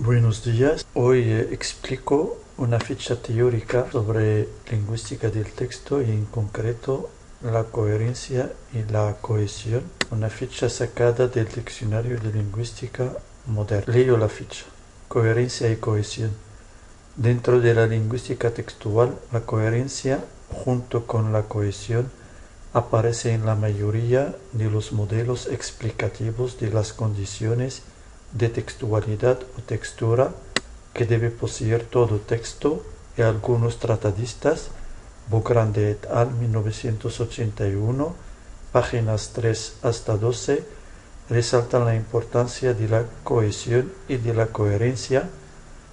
Buenos días. Hoy explico una ficha teórica sobre lingüística del texto y en concreto la coherencia y la cohesión. Una ficha sacada del Diccionario de Lingüística Moderna. Leo la ficha. Coherencia y cohesión. Dentro de la lingüística textual, la coherencia junto con la cohesión aparece en la mayoría de los modelos explicativos de las condiciones de textualidad o textura que debe poseer todo texto, y algunos tratadistas, Bogrande et al. 1981, páginas 3 hasta 12, resaltan la importancia de la cohesión y de la coherencia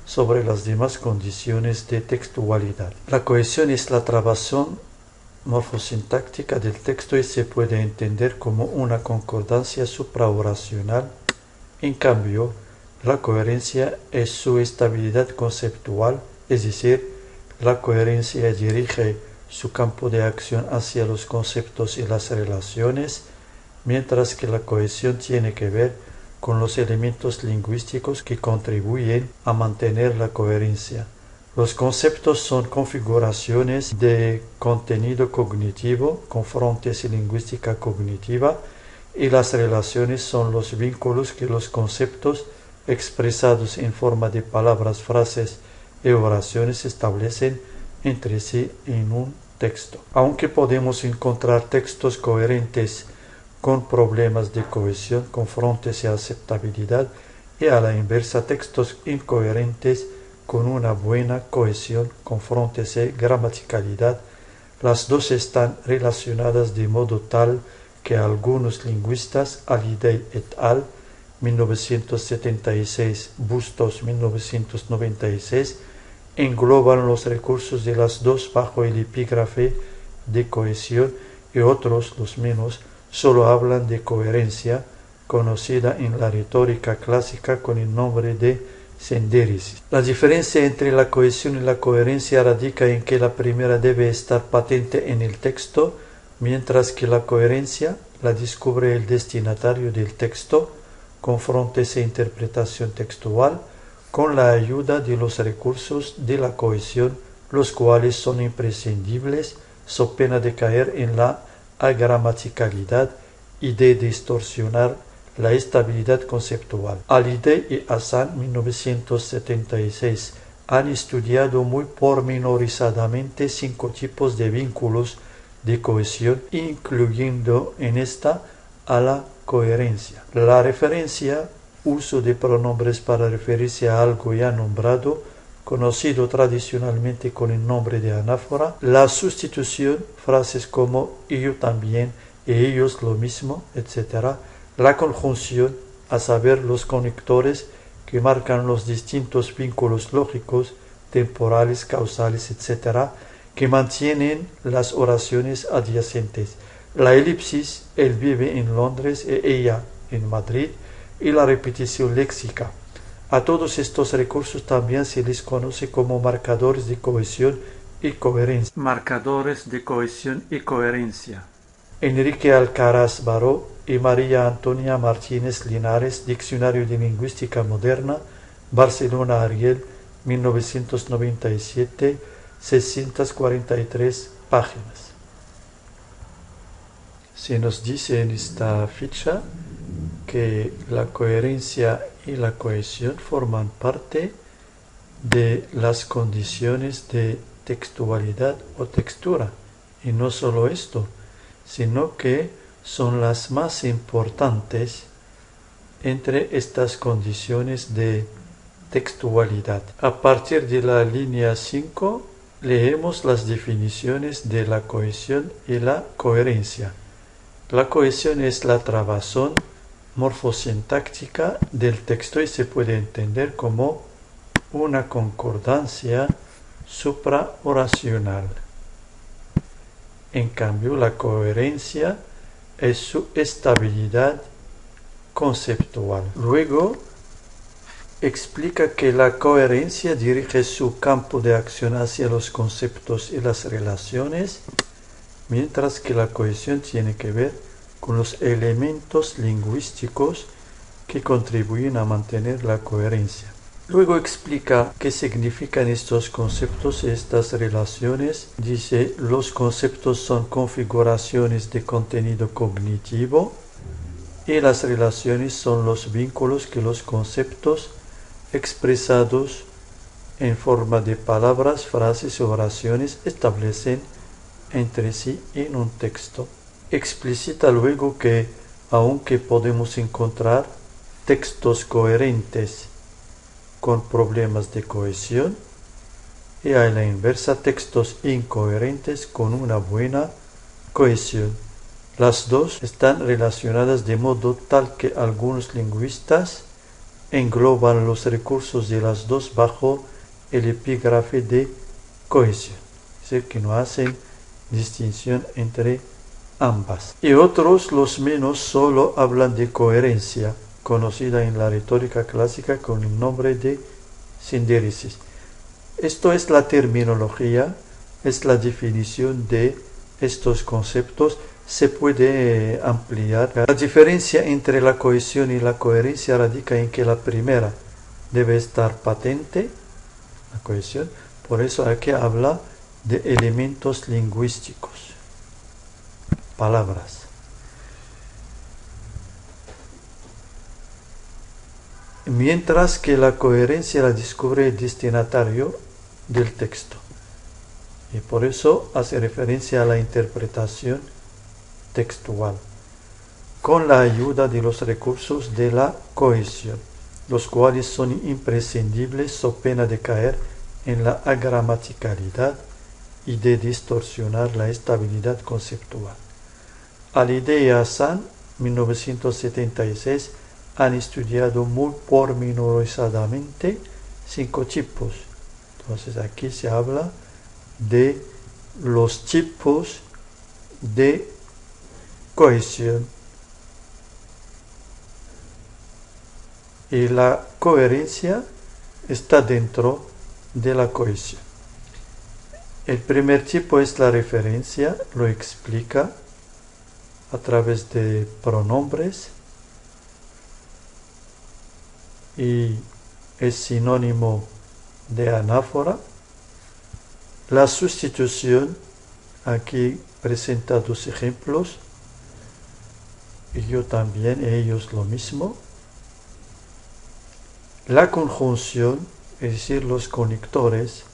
sobre las demás condiciones de textualidad. La cohesión es la trabazón morfosintáctica del texto y se puede entender como una concordancia supraoracional. En cambio, la coherencia es su estabilidad conceptual, es decir, la coherencia dirige su campo de acción hacia los conceptos y las relaciones, mientras que la cohesión tiene que ver con los elementos lingüísticos que contribuyen a mantener la coherencia. Los conceptos son configuraciones de contenido cognitivo, confrontes y lingüística cognitiva, y las relaciones son los vínculos que los conceptos expresados en forma de palabras, frases y oraciones establecen entre sí en un texto. Aunque podemos encontrar textos coherentes con problemas de cohesión, confrontes y aceptabilidad, y a la inversa textos incoherentes con una buena cohesión, confrontes y gramaticalidad, las dos están relacionadas de modo tal que algunos lingüistas, Hallyday et al. 1976, Bustos 1996, engloban los recursos de las dos bajo el epígrafe de cohesión, y otros, los menos, solo hablan de coherencia, conocida en la retórica clásica con el nombre de sindéresis. La diferencia entre la cohesión y la coherencia radica en que la primera debe estar patente en el texto, mientras que la coherencia la descubre el destinatario del texto, confrontes e interpretación textual, con la ayuda de los recursos de la cohesión, los cuales son imprescindibles, so pena de caer en la agramaticalidad y de distorsionar la estabilidad conceptual. Hallyday y Hassan 1976 han estudiado muy pormenorizadamente 5 tipos de vínculos de cohesión, incluyendo en esta a la coherencia. La referencia, uso de pronombres para referirse a algo ya nombrado, conocido tradicionalmente con el nombre de anáfora, la sustitución, frases como yo también y ellos lo mismo, etc., la conjunción, a saber, los conectores que marcan los distintos vínculos lógicos, temporales, causales, etc., que mantienen las oraciones adyacentes, la elipsis, él vive en Londres y ella en Madrid, y la repetición léxica. A todos estos recursos también se les conoce como marcadores de cohesión y coherencia. Marcadores de cohesión y coherencia. Enrique Alcaraz Baró y María Antonia Martínez Linares, Diccionario de Lingüística Moderna, Barcelona Ariel, 1997, 643 páginas. Se nos dice en esta ficha que la coherencia y la cohesión forman parte de las condiciones de textualidad o textura. Y no solo esto, sino que son las más importantes entre estas condiciones de textualidad. A partir de la línea 5, leemos las definiciones de la cohesión y la coherencia. La cohesión es la trabazón morfosintáctica del texto y se puede entender como una concordancia supraoracional. En cambio, la coherencia es su estabilidad conceptual. Luego, explica que la coherencia dirige su campo de acción hacia los conceptos y las relaciones, mientras que la cohesión tiene que ver con los elementos lingüísticos que contribuyen a mantener la coherencia. Luego explica qué significan estos conceptos y estas relaciones. Dice, los conceptos son configuraciones de contenido cognitivo y las relaciones son los vínculos que los conceptos expresados en forma de palabras, frases o oraciones establecen entre sí en un texto. Explicita luego que, aunque podemos encontrar textos coherentes con problemas de cohesión, y a la inversa textos incoherentes con una buena cohesión. Las dos están relacionadas de modo tal que algunos lingüistas engloban los recursos de las dos bajo el epígrafe de cohesión, es decir, que no hacen distinción entre ambas. Y otros, los menos, solo hablan de coherencia, conocida en la retórica clásica con el nombre de sindéresis. Esto es la terminología, es la definición de estos conceptos. Se puede ampliar. La diferencia entre la cohesión y la coherencia radica en que la primera debe estar patente, la cohesión, por eso aquí habla de elementos lingüísticos, palabras. Mientras que la coherencia la descubre el destinatario del texto. Y por eso hace referencia a la interpretación textual, con la ayuda de los recursos de la cohesión, los cuales son imprescindibles so pena de caer en la agramaticalidad y de distorsionar la estabilidad conceptual. Hallyday y Hassan, 1976, han estudiado muy pormenorizadamente 5 tipos. Entonces aquí se habla de los tipos de cohesión. Y la coherencia está dentro de la cohesión. El primer tipo es la referencia, lo explica a través de pronombres y es sinónimo de anáfora. La sustitución, aquí presenta 2 ejemplos, y yo también, ellos lo mismo. La conjunción, es decir, los conectores.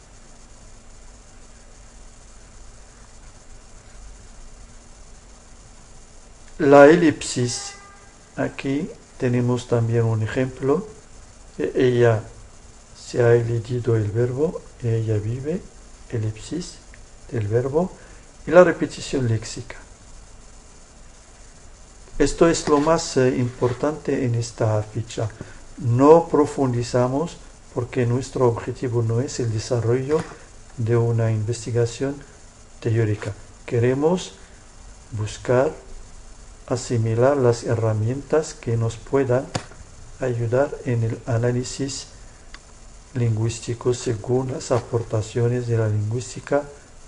La elipsis, aquí tenemos también un ejemplo. Ella se ha elegido el verbo, ella vive, elipsis del verbo, y la repetición léxica. Esto es lo más importante en esta ficha. No profundizamos porque nuestro objetivo no es el desarrollo de una investigación teórica. Queremos buscar asimilar las herramientas que nos puedan ayudar en el análisis lingüístico según las aportaciones de la lingüística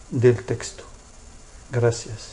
del texto. Gracias.